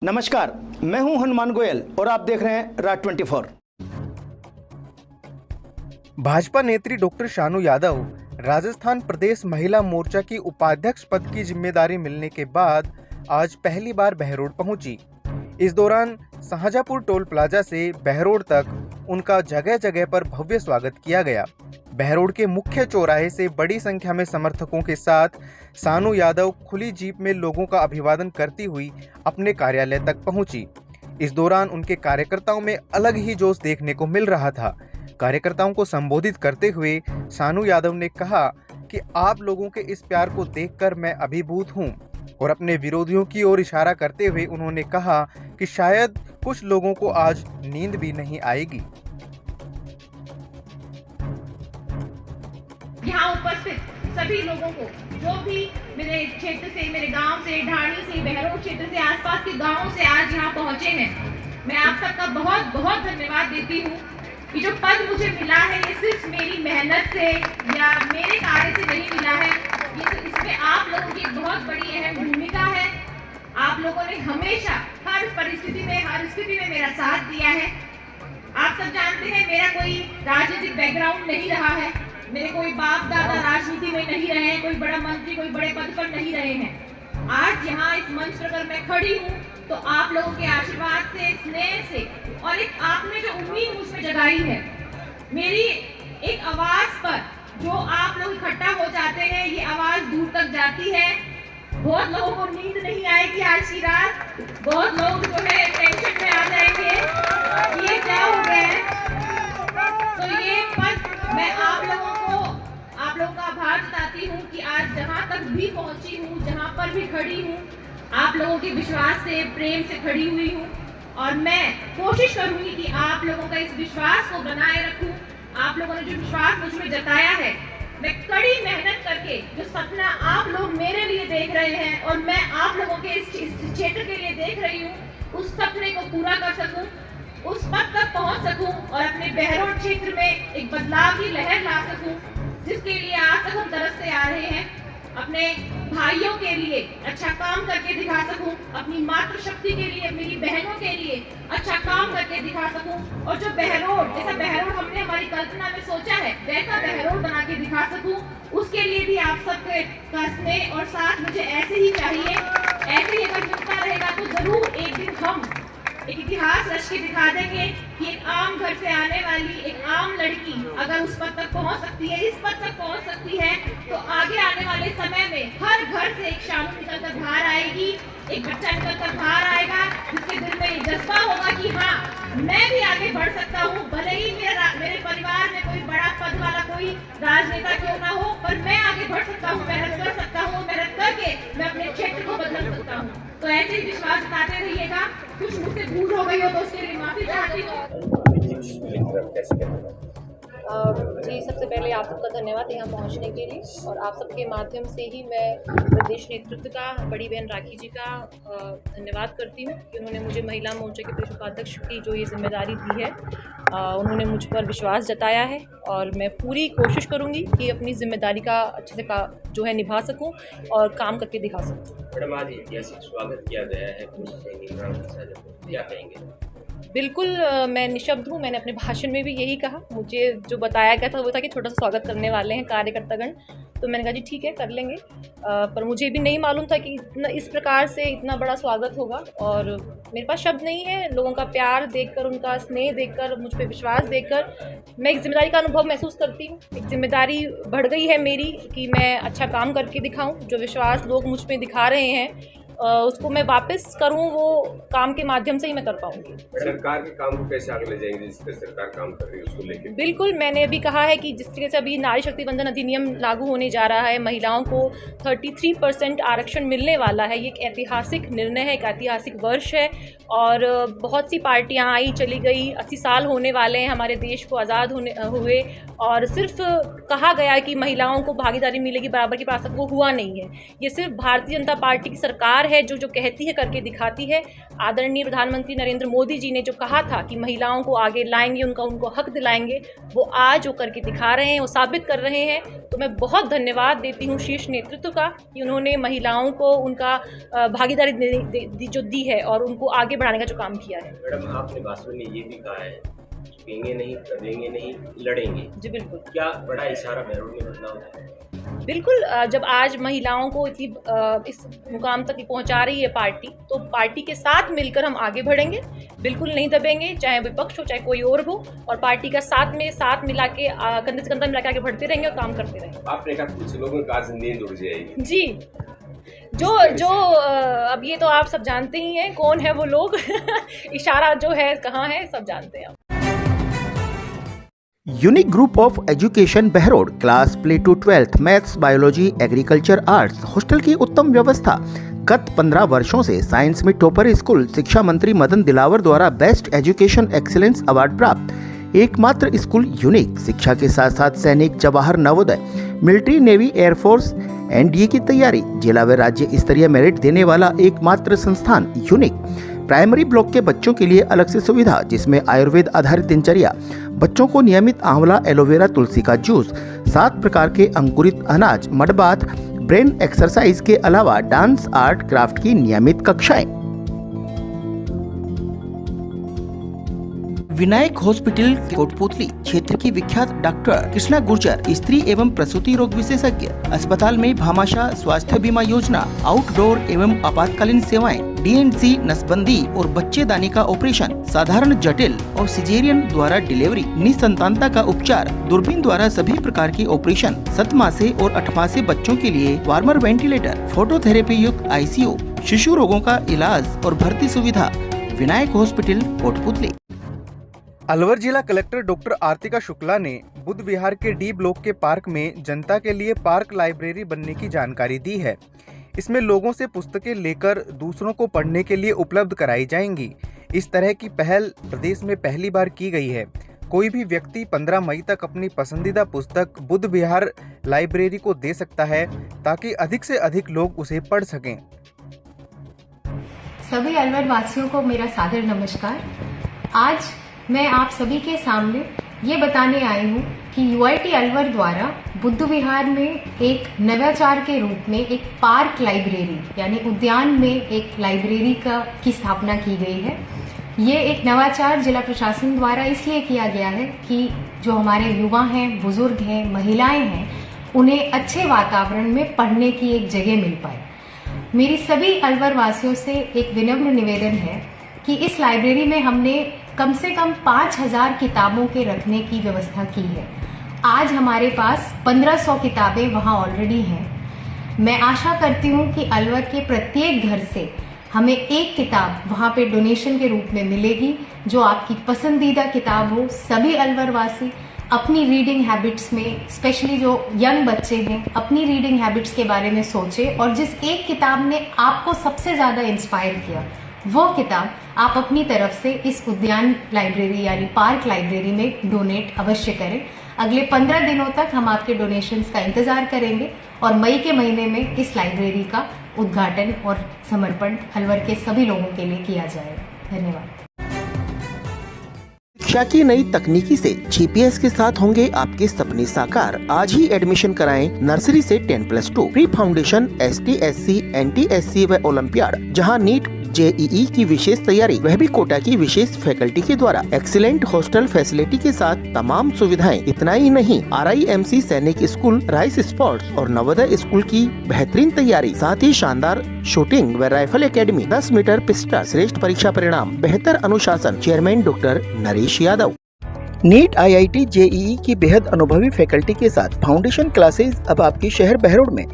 नमस्कार, मैं हूं हनुमान गोयल और आप देख रहे हैं राज 24। भाजपा नेत्री डॉक्टर शानू यादव राजस्थान प्रदेश महिला मोर्चा की उपाध्यक्ष पद की जिम्मेदारी मिलने के बाद आज पहली बार बहरोड पहुंची। इस दौरान शाहजहाँपुर टोल प्लाजा से बहरोड तक उनका जगह जगह पर भव्य स्वागत किया गया। बहरोड के मुख्य चौराहे से बड़ी संख्या में समर्थकों के साथ शानू यादव खुली जीप में लोगों का अभिवादन करती हुई अपने कार्यालय तक पहुंची। इस दौरान उनके कार्यकर्ताओं में अलग ही जोश देखने को मिल रहा था। कार्यकर्ताओं को संबोधित करते हुए शानू यादव ने कहा कि आप लोगों के इस प्यार को देखकर मैं अभिभूत हूं, और अपने विरोधियों की ओर इशारा करते हुए उन्होंने कहा कि शायद कुछ लोगों को आज नींद भी नहीं आएगी। यहाँ उपस्थित सभी लोगों को, जो भी मेरे क्षेत्र से, मेरे गांव से, ढाणी से, बहरोड क्षेत्र से, आसपास के गांवों से आज यहाँ पहुँचे हैं, मैं आप सबका बहुत बहुत धन्यवाद देती हूँ। ये जो पद मुझे मिला है ये सिर्फ मेरी मेहनत से या मेरे कार्य से नहीं मिला है, इसमें आप लोगों की बहुत बड़ी अहम भूमिका है। आप लोगों ने हमेशा हर परिस्थिति में, हर स्थिति में मेरा साथ दिया है। आप सब जानते हैं मेरा कोई राजनीतिक बैकग्राउंड नहीं रहा है, मेरे कोई बाप दादा राजनीति में नहीं रहे हैं, कोई बड़ा मंत्री, कोई बड़े पद पर नहीं रहे हैं। आज यहाँ इस मंच पर अगर मैं खड़ी हूँ तो आप लोगों के आशीर्वाद से, स्नेह से, और एक आपने जो उम्मीद मुझ में जगाई है, मेरी एक आवाज पर जो आप लोग इकट्ठा हो जाते हैं, ये आवाज दूर तक जाती है। बहुत लोगों को नींद नहीं आएगी आज की रात, बहुत लोग जो है टेंशन में आ जाएंगे, ये क्या हो गया है। तो ये पद मैं आप लोगों का आभार जताती हूँ कि आज जहाँ तक भी पहुँची हूँ, जहाँ पर भी खड़ी हूँ, आप लोगों के विश्वास से, प्रेम से खड़ी हुई हूँ, और मैं कोशिश करूंगी कि आप लोगों का इस विश्वास को बनाए रखूं। आप लोगों ने जो विश्वास मुझ में जताया है, मैं कड़ी मेहनत करके जो सपना आप लोग मेरे लिए देख रहे हैं और मैं आप लोगों के इस क्षेत्र के लिए देख रही हूँ, उस सपने को पूरा कर सकूं, उस पद तक पहुंच सकूं और अपने बहरोड क्षेत्र में एक बदलाव की लहर ला सकूं, जिसके लिए आज तक हम तरसते आ रहे हैं। अपने भाइयों के लिए अच्छा काम करके दिखा सकूं, अपनी मातृशक्ति के लिए, मेरी बहनों के लिए अच्छा काम करके दिखा सकूं, और जो बहरोड, जैसा बहरोड हमने हमारी कल्पना में सोचा है, वैसा बहरोड बना के दिखा सकूं। उसके लिए भी आप सबके स्नेह और साथ मुझे ऐसे ही चाहिए। ऐसे ही अगर मिलता रहेगा तो जरूर एक दिन हम एक इतिहास रच के दिखा देंगे कि एक आम घर से आने वाली एक आम लड़की अगर उस पद तक पहुंच सकती है, इस पद तक पहुंच सकती है, तो आगे आने वाले समय में हर घर से एक शानू निकलकर बाहर आएगी, एक बच्चा निकलकर बाहर आएगा, जिसके दिल में जज्बा होगा कि हाँ, मैं भी आगे बढ़ सकता हूँ। भले ही मेरे परिवार में कोई बड़ा पद वाला कोई राजनेता क्यों ना हो, पर मैं आगे बढ़ सकता हूँ, मेहनत कर सकता हूँ, मेहनत करके मैं अपने क्षेत्र को बदल सकता हूँ। तो ऐसे ही विश्वास जताते रहिएगा। कुछ मुझसे भूल हो गई हो तो उसके लिए माफी चाहती हूँ। जी, सबसे पहले आप सबका धन्यवाद यहाँ पहुँचने के लिए, और आप सबके माध्यम से ही मैं प्रदेश नेतृत्व का, बड़ी बहन राखी जी का धन्यवाद करती हूँ कि उन्होंने मुझे महिला मोर्चा के प्रदेश उपाध्यक्ष की जो ये जिम्मेदारी दी है, उन्होंने मुझ पर विश्वास जताया है, और मैं पूरी कोशिश करूँगी कि अपनी जिम्मेदारी का अच्छे से जो है निभा सकूँ और काम करके दिखा सकूँ। मैडम, आज ऐतिहासिक स्वागत किया गया है, क्या कहेंगे? बिल्कुल, मैं निशब्द हूँ। मैंने अपने भाषण में भी यही कहा, मुझे जो बताया गया था वो था कि छोटा सा स्वागत करने वाले हैं कार्यकर्तागण, तो मैंने कहा जी ठीक है, कर लेंगे। पर मुझे भी नहीं मालूम था कि इस प्रकार से इतना बड़ा स्वागत होगा, और मेरे पास शब्द नहीं है। लोगों का प्यार देखकर, उनका स्नेह देखकर, मुझ पर विश्वास देखकर मैं एक जिम्मेदारी का अनुभव महसूस करती हूँ। एक जिम्मेदारी बढ़ गई है मेरी कि मैं अच्छा काम करके दिखाऊँ। जो विश्वास लोग मुझ पर दिखा रहे हैं उसको मैं वापस करूं, वो काम के माध्यम से ही मैं कर पाऊंगी। सरकार के काम को कैसे आगे ले जाएंगे, जिस पर सरकार काम कर रही है उसको लेकर? बिल्कुल, मैंने अभी कहा है कि जिस तरीके से अभी नारी शक्ति वंदन अधिनियम लागू होने जा रहा है, महिलाओं को 33% आरक्षण मिलने वाला है। ये एक ऐतिहासिक निर्णय है, एक ऐतिहासिक वर्ष है, और बहुत सी पार्टियां आई चली गई। 80 साल होने वाले हैं हमारे देश को आज़ाद हुए, और सिर्फ कहा गया कि महिलाओं को भागीदारी मिलेगी, बराबर की प्राथमिकता, वो हुआ नहीं है। ये सिर्फ भारतीय जनता पार्टी की सरकार सरकार है जो कहती है करके दिखाती है। आदरणीय प्रधानमंत्री नरेंद्र मोदी जी ने जो कहा था कि महिलाओं को आगे लाएंगे, उनको हक दिलाएंगे, वो आज वो करके दिखा रहे हैं, वो साबित कर रहे हैं। तो मैं बहुत धन्यवाद देती हूँ शीर्ष नेतृत्व का कि उन्होंने महिलाओं को उनका भागीदारी जो दी है और उनको आगे बढ़ाने का जो काम किया है। मैडम, आपने भाषण में ये भी कहा है, झुकेंगे नहीं, दबेंगे नहीं, लड़ेंगे। जी बिल्कुल। क्या बड़ा इशारा बहरोड में बदलाव है? बिल्कुल। जब आज महिलाओं को इतनी इस मुकाम तक पहुंचा रही है पार्टी, तो पार्टी के साथ मिलकर हम आगे बढ़ेंगे, बिल्कुल नहीं दबेंगे, चाहे विपक्ष हो चाहे कोई और हो, और पार्टी का साथ मिला के कंधे से कंधा मिला के आगे बढ़ते रहेंगे और काम करते रहेंगे। आपने कहा कुछ लोगों का नींद उड़ जाएगी। जी, जो अब ये तो आप सब जानते ही हैं कौन है वो लोग इशारा जो है कहाँ है सब जानते हैं आप। Unique group of education Behror class play to 12th maths, biology, agriculture, arts hostel की उत्तम व्यवस्था। गत 15 वर्षों से साइंस में टॉपर स्कूल, शिक्षा मंत्री मदन दिलावर द्वारा बेस्ट एजुकेशन एक्सीलेंस अवार्ड प्राप्त एकमात्र स्कूल यूनिक। शिक्षा के साथ साथ सैनिक, Jawahar Navodaya, military, navy, air force, NDA की तैयारी, जिला व राज्य स्तरीय मेरिट देने वाला एकमात्र संस्थान यूनिक। प्राइमरी ब्लॉक के बच्चों के लिए अलग से सुविधा, जिसमें आयुर्वेद आधारित दिनचर्या, बच्चों को नियमित आंवला, एलोवेरा, तुलसी का जूस, 7 प्रकार के अंकुरित अनाज, मड बाथ, ब्रेन एक्सरसाइज के अलावा डांस, आर्ट, क्राफ्ट की नियमित कक्षाएं। विनायक हॉस्पिटल कोटपुतली क्षेत्र की विख्यात डॉक्टर कृष्णा गुर्जर, स्त्री एवं प्रसूति रोग विशेषज्ञ। अस्पताल में भामाशाह स्वास्थ्य बीमा योजना, आउटडोर एवं आपातकालीन सेवाएं, DNC नसबंदी और बच्चेदानी का ऑपरेशन, साधारण, जटिल और सिजेरियन द्वारा डिलीवरी, निसंतानता का उपचार, दूरबीन द्वारा सभी प्रकार की ऑपरेशन, 7 मासे और 8 मासे बच्चों के लिए वार्मर वेंटिलेटर, फोटोथेरेपी युक्त ICU, शिशु रोगों का इलाज और भर्ती सुविधा। विनायक हॉस्पिटल कोटपुतली। अलवर जिला कलेक्टर डॉक्टर आरतिका शुक्ला ने बुद्ध विहार के डी ब्लॉक के पार्क में जनता के लिए पार्क लाइब्रेरी बनने की जानकारी दी है। इसमें लोगों से पुस्तकें लेकर दूसरों को पढ़ने के लिए उपलब्ध कराई जाएंगी। इस तरह की पहल प्रदेश में पहली बार की गई है। कोई भी व्यक्ति 15 मई तक अपनी पसंदीदा पुस्तक बुद्ध विहार लाइब्रेरी को दे सकता है, ताकि अधिक से अधिक लोग उसे पढ़ सकें। सभी अलवर वासियों को मेरा सादर नमस्कार। आज मैं आप सभी के सामने ये बताने आई हूँ कि UIT अलवर द्वारा बुद्ध विहार में एक नवाचार के रूप में एक पार्क लाइब्रेरी यानी उद्यान में एक लाइब्रेरी की स्थापना की गई है। ये एक नवाचार जिला प्रशासन द्वारा इसलिए किया गया है कि जो हमारे युवा हैं, बुजुर्ग हैं, महिलाएं हैं, उन्हें अच्छे वातावरण में पढ़ने की एक जगह मिल पाए। मेरी सभी अलवर वासियों से एक विनम्र निवेदन है कि इस लाइब्रेरी में हमने कम से कम 5000 किताबों के रखने की व्यवस्था की है। आज हमारे पास 1500 किताबें वहाँ ऑलरेडी हैं। मैं आशा करती हूँ कि अलवर के प्रत्येक घर से हमें एक किताब वहाँ पे डोनेशन के रूप में मिलेगी, जो आपकी पसंदीदा किताब हो। सभी अलवर वासी अपनी रीडिंग हैबिट्स में, स्पेशली जो यंग बच्चे हैं, अपनी रीडिंग हैबिट्स के बारे में सोचें और जिस एक किताब ने आपको सबसे ज़्यादा इंस्पायर किया, वो किताब आप अपनी तरफ से इस उद्यान लाइब्रेरी यानी पार्क लाइब्रेरी में डोनेट अवश्य करें। अगले 15 दिनों तक हम आपके डोनेशंस का इंतजार करेंगे और मई के महीने में इस लाइब्रेरी का उद्घाटन और समर्पण अलवर के सभी लोगों के लिए किया जाएगा। धन्यवाद। शिक्षा की नई तकनीकी से GPS के साथ होंगे आपके सपने साकार। आज ही एडमिशन कराएं नर्सरी से 10+2 pre foundation, ST, SC, NT, SC व ओलंपियाड, जहां नीट, JEE की विशेष तैयारी, वह भी कोटा की विशेष फैकल्टी के द्वारा। एक्सीलेंट हॉस्टल फैसिलिटी के साथ तमाम सुविधाएं। इतना ही नहीं, RIMC सैनिक स्कूल, राइस स्पोर्ट्स और नवोदय स्कूल की बेहतरीन तैयारी, साथ ही शानदार शूटिंग व राइफल एकेडमी, 10 मीटर पिस्टल, श्रेष्ठ परीक्षा परिणाम, बेहतर अनुशासन। Chairman doctor Naresh Yadav. NEET, IIT, JEE की बेहद अनुभवी फैकल्टी के साथ फाउंडेशन क्लासेस अब आपके शहर बहरोड में।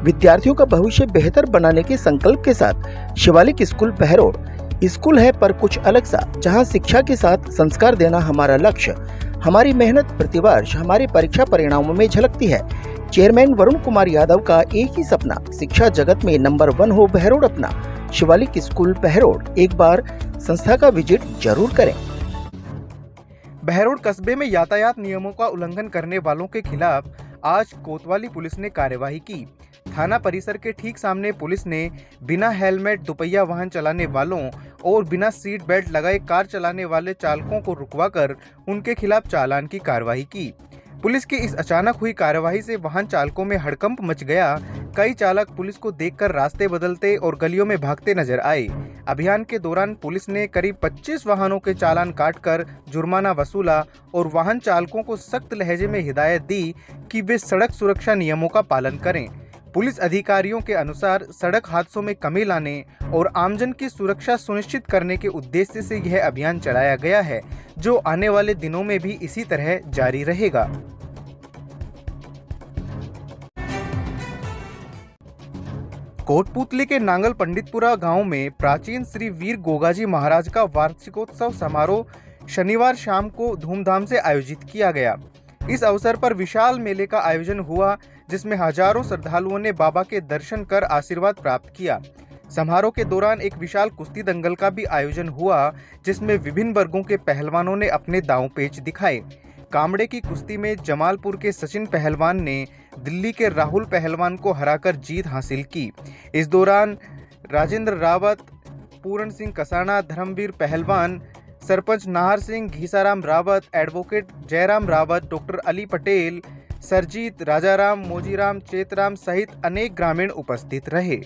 विद्यार्थियों का भविष्य बेहतर बनाने के संकल्प के साथ शिवालिक स्कूल बहरोड। स्कूल है पर कुछ अलग सा, जहां शिक्षा के साथ संस्कार देना हमारा लक्ष्य। हमारी मेहनत प्रतिवर्ष हमारे परीक्षा परिणामों में झलकती है। चेयरमैन वरुण कुमार यादव का एक ही सपना, शिक्षा जगत में नंबर 1 हो बहरोड अपना। शिवालिक स्कूल बहरोड, एक बार संस्था का विजिट जरूर करें। बहरोड कस्बे में यातायात नियमों का उल्लंघन करने वालों के खिलाफ आज कोतवाली पुलिस ने कार्यवाही की। थाना परिसर के ठीक सामने पुलिस ने बिना हेलमेट दुपहिया वाहन चलाने वालों और बिना सीट बेल्ट लगाए कार चलाने वाले चालकों को रुकवाकर उनके खिलाफ चालान की कार्रवाई की। पुलिस की इस अचानक हुई कार्रवाई से वाहन चालकों में हड़कंप मच गया। कई चालक पुलिस को देखकर रास्ते बदलते और गलियों में भागते नजर आए। अभियान के दौरान पुलिस ने करीब 25 वाहनों के चालान काटकर जुर्माना वसूला और वाहन चालकों को सख्त लहजे में हिदायत दी कि वे सड़क सुरक्षा नियमों का पालन करें। पुलिस अधिकारियों के अनुसार सड़क हादसों में कमी लाने और आमजन की सुरक्षा सुनिश्चित करने के उद्देश्य से यह अभियान चलाया गया है, जो आने वाले दिनों में भी इसी तरह जारी रहेगा। कोटपुतली के नांगल पंडितपुरा गांव में प्राचीन श्री वीर गोगाजी महाराज का वार्षिकोत्सव समारोह शनिवार शाम को धूमधाम से आयोजित किया गया। इस अवसर पर विशाल मेले का आयोजन हुआ, जिसमें हजारों श्रद्धालुओं ने बाबा के दर्शन कर आशीर्वाद प्राप्त किया। समारोह के दौरान एक विशाल कुश्ती दंगल का भी आयोजन हुआ, जिसमें विभिन्न वर्गों के पहलवानों ने अपने दांव पेच दिखाए। कामड़े की कुश्ती में जमालपुर के सचिन पहलवान ने दिल्ली के राहुल पहलवान को हराकर जीत हासिल की। इस दौरान राजेंद्र रावत, पूरण सिंह कसाना, धर्मवीर पहलवान, सरपंच नाहर सिंह, घीसाराम रावत, एडवोकेट जयराम रावत, डॉक्टर अली पटेल, सरजीत, राजाराम, मोजीराम, चेतराम सहित अनेक ग्रामीण उपस्थित रहे।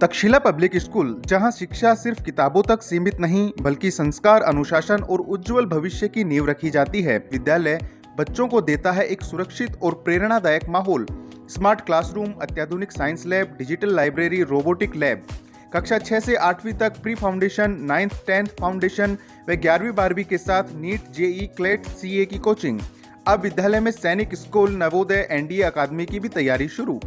तक्षशिला पब्लिक स्कूल, जहां शिक्षा सिर्फ किताबों तक सीमित नहीं बल्कि संस्कार, अनुशासन और उज्जवल भविष्य की नींव रखी जाती है। विद्यालय बच्चों को देता है एक सुरक्षित और प्रेरणादायक माहौल। स्मार्ट क्लासरूम, अत्याधुनिक science lab, digital library, robotic lab. कक्षा 6 से 8वीं तक pre foundation, 9th 10th foundation व 11वीं 12वीं के साथ नीट, जेई, क्लेट, सीए की कोचिंग। अब विद्यालय में सैनिक स्कूल, नवोदय, एनडीए अकादमी की भी तैयारी शुरू।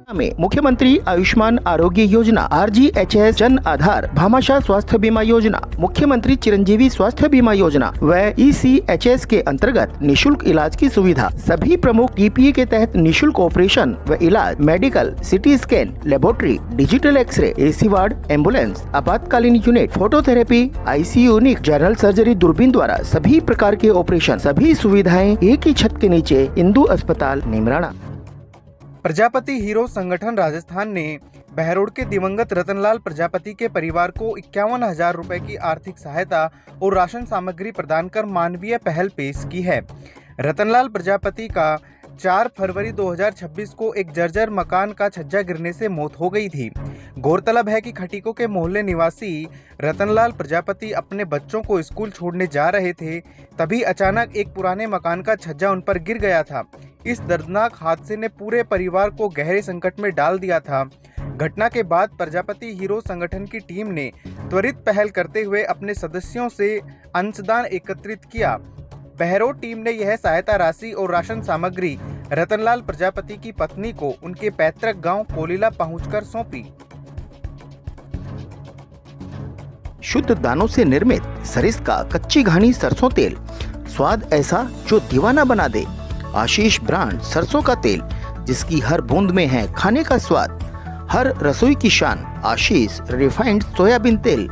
में मुख्यमंत्री आयुष्मान आरोग्य योजना, RGHS जन आधार, भामाशाह स्वास्थ्य बीमा योजना, मुख्यमंत्री चिरंजीवी स्वास्थ्य बीमा योजना व ECHS के अंतर्गत निशुल्क इलाज की सुविधा। सभी प्रमुख TPA के तहत निशुल्क ऑपरेशन व इलाज, medical, city scan, laboratory, digital x-ray, AC ward, ambulance, आपातकालीन unit, phototherapy, ICU unit, general surgery, दूरबीन द्वारा सभी प्रकार के ऑपरेशन, सभी सुविधाएं एक ही छत के नीचे, इंदु अस्पताल, निमराना। प्रजापति हीरो संगठन राजस्थान ने बहरोड के दिवंगत रतनलाल प्रजापति के परिवार को 51,000 रुपए की आर्थिक सहायता और राशन सामग्री प्रदान कर मानवीय पहल पेश की है। रतनलाल प्रजापति का 4 फरवरी 2026 को एक जर्जर मकान का छज्जा गिरने से मौत हो गई थी। गौरतलब है कि खटीको के मोहल्ले निवासी रतनलाल प्रजापति अपने बच्चों को स्कूल छोड़ने जा रहे थे, तभी अचानक एक पुराने मकान का छज्जा उन पर गिर गया था। इस दर्दनाक हादसे ने पूरे परिवार को गहरे संकट में डाल दिया था। घटना के बाद प्रजापति हीरो संगठन की टीम ने त्वरित पहल करते हुए अपने सदस्यों से अंशदान एकत्रित किया। बहरोड टीम ने यह सहायता राशि और राशन सामग्री रतनलाल प्रजापति की पत्नी को उनके पैतृक गांव कोलीला पहुंचकर सौंपी। शुद्ध दानों से निर्मित सरिस का कच्ची घानी सरसों तेल, स्वाद ऐसा जो दीवाना बना दे। आशीष ब्रांड सरसों का तेल, जिसकी हर बूंद में है खाने का स्वाद, हर रसोई की शान। आशीष रिफाइंड सोयाबीन तेल,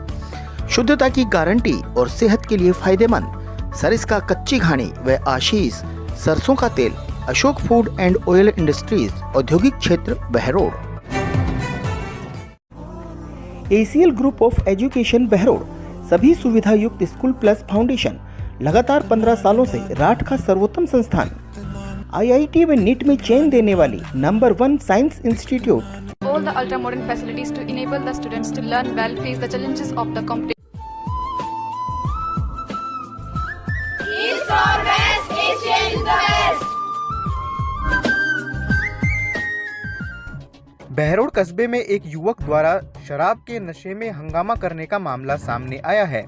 शुद्धता की गारंटी और सेहत के लिए फायदेमंद। सरिस का कच्ची घानी व आशीष सरसों का तेल। Ashok food and oil industries, औद्योगिक क्षेत्र, Behror. ACL group of education, Behror, सभी सुविधा युक्त स्कूल प्लस फाउंडेशन, लगातार 15 सालों से राठ का सर्वोत्तम संस्थान। IIT व नीट में चेन देने वाली number 1 science institute. All the ultra modern facilities to enable the students to learn well, face the challenges of the competition. East or West, Asia is the best. Behror कस्बे में एक युवक द्वारा शराब के नशे में हंगामा करने का मामला सामने आया है।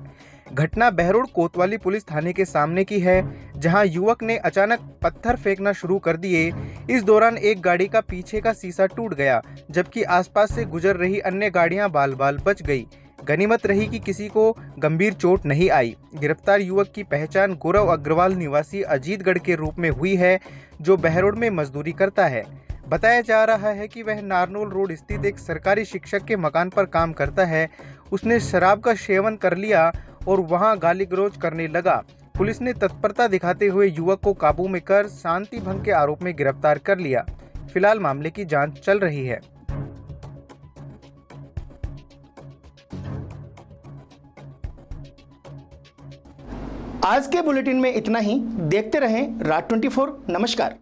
घटना बहरोड कोतवाली पुलिस थाने के सामने की है, जहां युवक ने अचानक पत्थर फेंकना शुरू कर दिए। इस दौरान एक गाड़ी का पीछे का शीशा टूट गया, जबकि आसपास से गुजर रही अन्य गाड़ियां बाल बाल बच गई। गनीमत रही कि किसी को गंभीर चोट नहीं आई। गिरफ्तार युवक की पहचान गौरव अग्रवाल निवासी अजीतगढ़ के रूप में हुई है, जो बहरोड में मजदूरी करता है। बताया जा रहा है कि वह नारनौल रोड स्थित एक सरकारी शिक्षक के मकान पर काम करता है। उसने शराब का सेवन कर लिया और वहां गाली गलौज करने लगा। पुलिस ने तत्परता दिखाते हुए युवक को काबू में कर शांति भंग के आरोप में गिरफ्तार कर लिया। फिलहाल मामले की जांच चल रही है। आज के बुलेटिन में इतना ही। देखते रहें राज 24। नमस्कार।